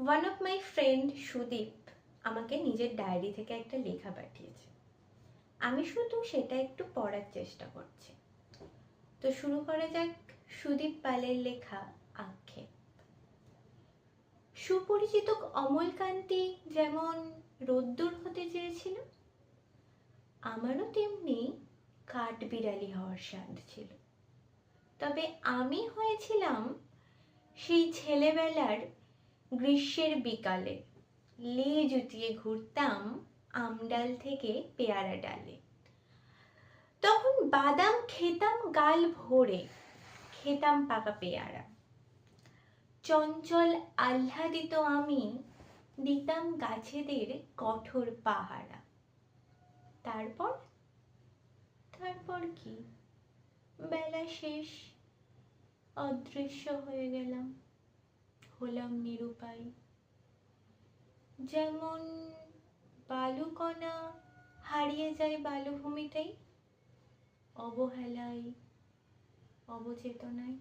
One of my friend Sudip আমাকে নিজের diary থেকে একটা লেখা পাঠিয়েছে। আমি শুধু সেটা একটু পড়ার চেষ্টা করছি। তো শুরু করা যাক সুদীপ পালের লেখা আক্ষেপ। সুপরিচিত অমলকান্তি যেমন রোদ্দুর হতে চেয়েছিল, আমারও তেমনি কাঠবিড়ালি হওয়ার স্বাদ ছিল। তবে আমি হয়েছিলাম সেই ছেলেবেলার গ্রীষ্মের বিকালে লেজ উঠিয়ে ঘুরতাম আমডাল থেকে পেয়ারা ডালে। তখন বাদাম খেতাম গাল ভরে, খেতাম পাকা পেয়ারা। চঞ্চল আহ্লাদিত আমি দিতাম গাছেদের কঠোর পাহারা। তারপর তারপর কি, বেলা শেষ, অদৃশ্য হয়ে গেলাম, হলাম নিরুপায়। যেমন বালুকণা হারিয়ে যায় বালুভূমিতেই, অবহেলায়, অবচেতনায়।